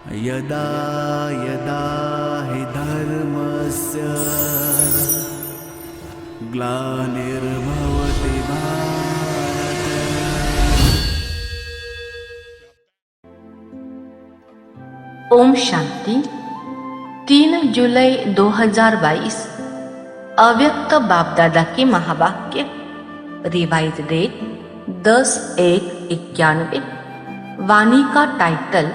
यदा यदा हि धर्मस्य ग्लानिर्भवति भारत। ओम शांति। 3 जुलाई 2022 अव्यक्त बाप दादा के महावाक्य। Revise date 10/1/91। वाणी का टाइटल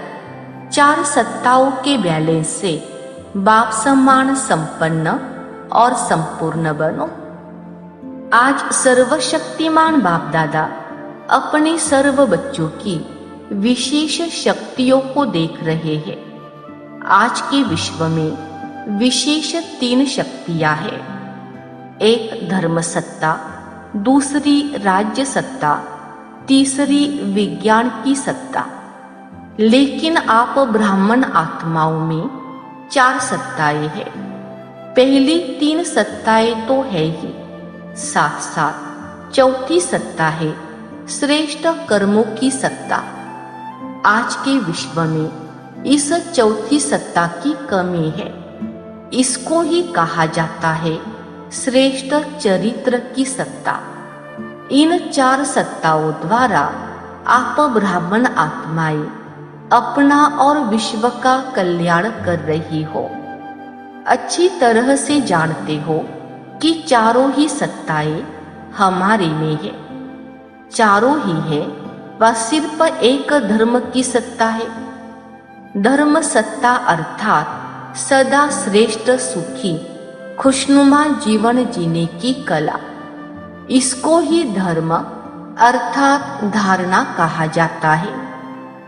4 सत्ताओं के बैलेंस से बाप समान संपन्न और संपूर्ण बनो। आज सर्वशक्तिमान बाप दादा अपने सर्व बच्चों की विशेष शक्तियों को देख रहे हैं। आज के विश्व में विशेष 3 शक्तियां हैं। एक धर्म सत्ता, दूसरी राज्य सत्ता, तीसरी विज्ञान की सत्ता। लेकिन आप ब्राह्मण आत्माओं में 4 सत्ताएं हैं। पहली 3 सत्ताएं तो है ही, साथ साथ चौथी सत्ता है श्रेष्ठ कर्मों की सत्ता। आज के विश्व में इस चौथी सत्ता की कमी है। इसको ही कहा जाता है श्रेष्ठ चरित्र की सत्ता। इन 4 सत्ताओं द्वारा आप ब्राह्मण आत्माएं अपना और विश्व का कल्याण कर रही हो। अच्छी तरह से जानते हो कि चारों ही सत्ताएं हमारे में है। चारों ही है, वह सिर्फ एक धर्म की सत्ता है। धर्म सत्ता अर्थात सदा श्रेष्ठ सुखी खुशनुमा जीवन जीने की कला। इसको ही धर्म अर्थात धारणा कहा जाता है।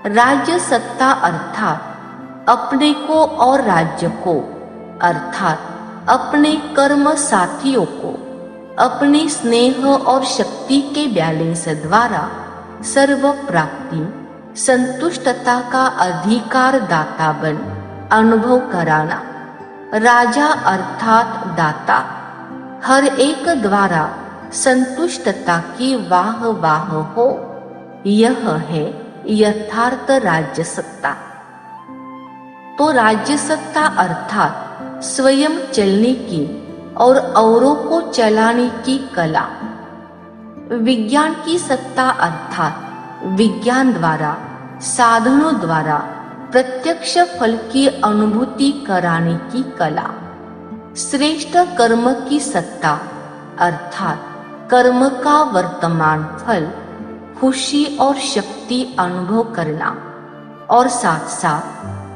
राज्य सत्ता अर्थात अपने को और राज्य को अर्थात अपने कर्म साथियों को अपने स्नेह और शक्ति के बैलेंस द्वारा सर्व प्राप्ति संतुष्टता का अधिकार दाता बन अनुभव कराना। राजा अर्थात दाता हर एक द्वारा संतुष्टता की वाह वाह हो, यह है यथार्थ राज्य सत्ता। तो राज्य सत्ता अर्थात स्वयं चलने की और औरों को चलाने की कला। विज्ञान की सत्ता अर्थात विज्ञान द्वारा साधनों द्वारा प्रत्यक्ष फल की अनुभूति कराने की कला। श्रेष्ठ कर्म की सत्ता अर्थात कर्म का वर्तमान फल खुशी और शक्ति अनुभव करना और साथ साथ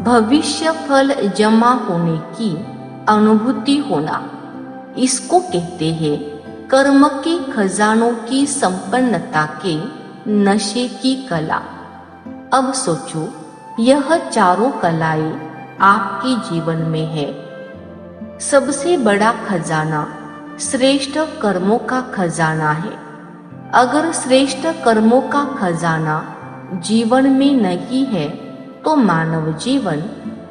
भविष्य फल जमा होने की अनुभूति होना। इसको कहते हैं कर्म के खजानों की संपन्नता के नशे की कला। अब सोचो, यह चारों कलाएं आपके जीवन में है। सबसे बड़ा खजाना श्रेष्ठ कर्मों का खजाना है। अगर श्रेष्ठ कर्मों का खजाना जीवन में नहीं है तो मानव जीवन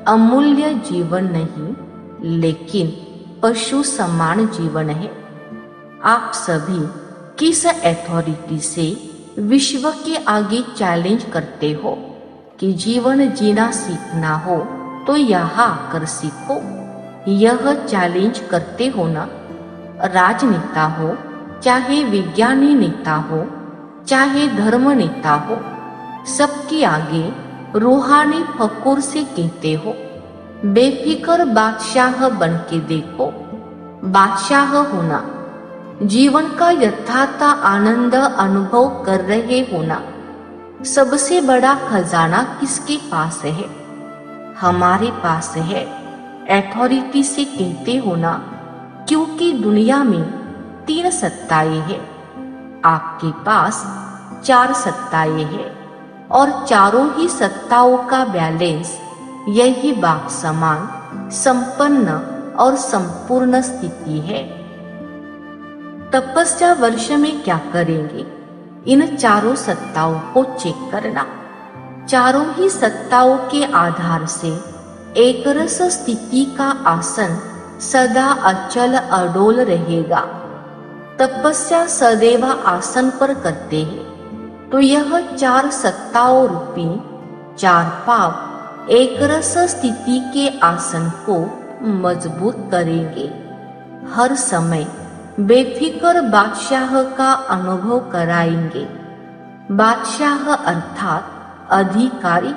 अमूल्य जीवन नहीं, लेकिन पशु समान जीवन है। आप सभी किस अथॉरिटी से विश्व के आगे चैलेंज करते हो कि जीवन जीना सीखना हो तो यहाँ आकर सीखो? यह चैलेंज करते हो ना? राजनेता हो, चाहे विज्ञानी नेता हो, चाहे धर्म नेता हो, सबके आगे रूहानी फकूर से कहते हो, बेफिक्र बादशाह बन के देखो। बादशाह होना, जीवन का यथार्थ आनंद अनुभव कर रहे होना। सबसे बड़ा खजाना किसके पास है? हमारे पास है। अथॉरिटी से कहते हो ना, क्योंकि दुनिया में 3 सत्ताएं हैं। आपके पास 4 सत्ताएं हैं और चारों ही सत्ताओं का बैलेंस यही बाप समान संपन्न और संपूर्ण स्थिति है। तपस्या वर्ष में क्या करेंगे? इन चारों सत्ताओं को चेक करना। चारों ही सत्ताओं के आधार से एक रस स्थिति का आसन सदा अचल अडोल रहेगा। तपस्या सदैव आसन पर करते हैं तो यह 4 सत्ताओं रूपी 4 पाव एकरस स्थिति के आसन को मजबूत करेंगे। हर समय बेफिक्र बादशाह का अनुभव कराएंगे। बादशाह अर्थात अधिकारी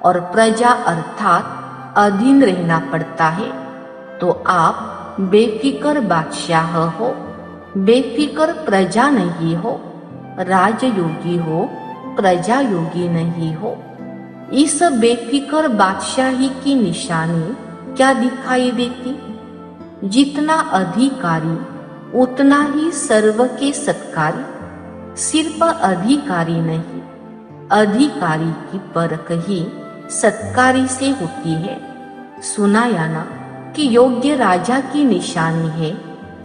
और प्रजा अर्थात अधीन रहना पड़ता है। तो आप बेफिक्र बादशाह हो, बेफिक्र प्रजा नहीं हो। राजयोगी हो, प्रजा योगी नहीं हो। इस बेफिक्र बादशाही की निशानी क्या दिखाई देती? जितना अधिकारी उतना ही सर्व के सत्कारी। सिर्फ अधिकारी नहीं, अधिकारी की परख ही सत्कारी से होती है। सुनाया ना कि योग्य राजा की निशानी है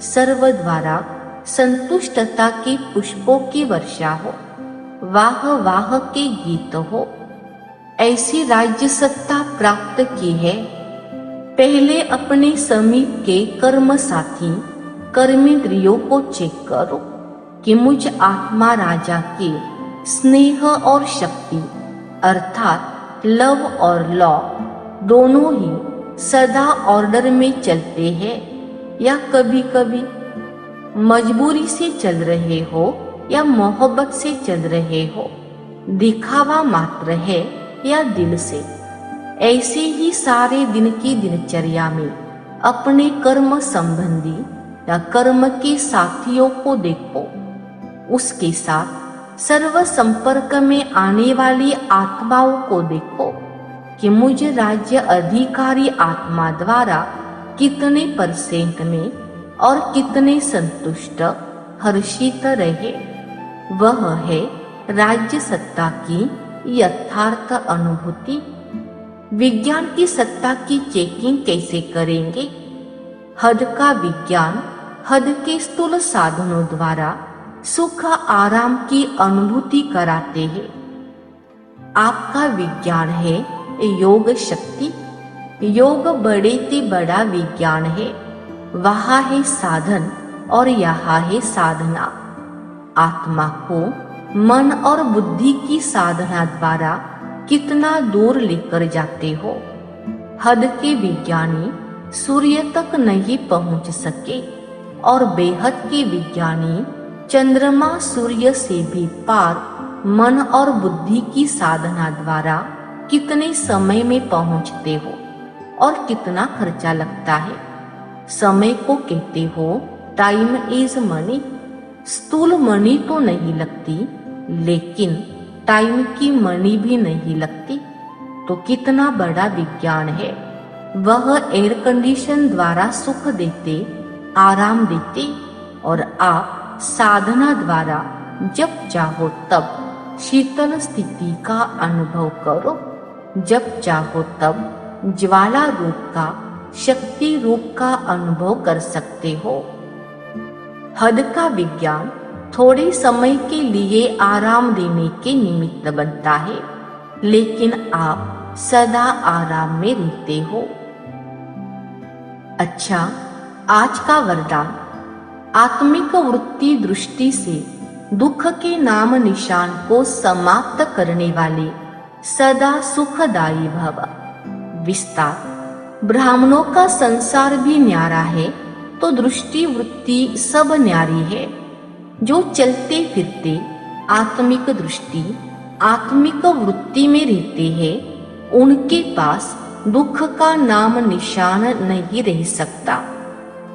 सर्व द्वारा संतुष्टता के पुष्पों की वर्षा हो, वाह वाह के गीत हो। ऐसी राज्य सत्ता प्राप्त की है। पहले अपने समीप के कर्म साथी कर्मेंद्रियों को चेक करो कि मुझ आत्मा राजा के स्नेह और शक्ति अर्थात लव और लॉ दोनों ही सदा ऑर्डर में चलते हैं या कभी कभी मजबूरी से चल रहे हो या मोहब्बत से चल रहे हो, दिखावा मात्र है या दिल से। ऐसे ही सारे दिन की दिनचर्या में अपने कर्म संबंधी या कर्म के साथियों को देखो। उसके साथ सर्व संपर्क में आने वाली आत्माओं को देखो कि मुझ राज्य अधिकारी आत्मा द्वारा कितने परसेंट में और कितने संतुष्ट हर्षित रहे। वह है राज्य सत्ता की यथार्थ अनुभूति। विज्ञान की सत्ता की चेकिंग कैसे करेंगे? हद का विज्ञान हद के स्थूल साधनों द्वारा सुख आराम की अनुभूति कराते हैं। आपका विज्ञान है योग शक्ति। योग बड़े से बड़ा विज्ञान है। वहाँ है साधन और यहाँ है साधना। आत्मा को मन और बुद्धि की साधना द्वारा कितना दूर लेकर जाते हो। हद के विज्ञानी सूर्य तक नहीं पहुंच सके और बेहद के विज्ञानी चंद्रमा सूर्य से भी पार मन और बुद्धि की साधना द्वारा कितने समय में पहुंचते हो और कितना खर्चा लगता है। समय को कहते हो टाइम इज मनी। स्थूल मनी तो नहीं लगती, लेकिन टाइम की मनी भी नहीं लगती। तो कितना बड़ा विज्ञान है। वह एयर कंडीशन द्वारा सुख देते, आराम देते और आप साधना द्वारा जब चाहो तब शीतल स्थिति का अनुभव करो। जब चाहो तब ज्वाला रूप का, शक्ति रूप का अनुभव कर सकते हो। हद का विज्ञान थोड़े समय के लिए आराम देने के निमित्त बनता है, लेकिन आप सदा आराम में रहते हो। अच्छा, आज का वरदान। आत्मिक वृत्ति दृष्टि से दुख के नाम निशान को समाप्त करने वाले सदा सुखदायी भव। विस्तार। ब्राह्मणों का संसार भी न्यारा है तो दृष्टि वृत्ति सब न्यारी है। जो चलते फिरते आत्मिक दृष्टि, आत्मिक वृत्ति में रहते हैं, उनके पास दुख का नाम निशान नहीं रह सकता,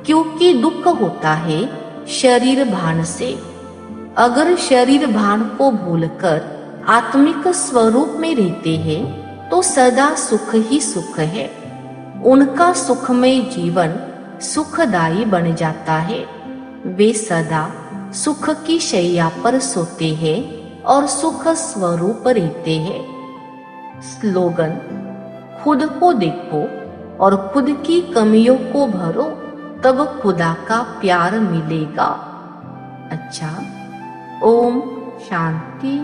क्योंकि दुख होता है शरीर भान से। अगर शरीर भान को भूलकर आत्मिक स्वरूप में रहते हैं तो सदा सुख ही सुख है। उनका सुखमय जीवन सुखदायी बन जाता है। वे सदा सुख की शैया पर सोते हैं और सुख स्वरूप रहते हैं। स्लोगन। खुद को देखो और खुद की कमियों को भरो, तब खुदा का प्यार मिलेगा। अच्छा, ओम शांति।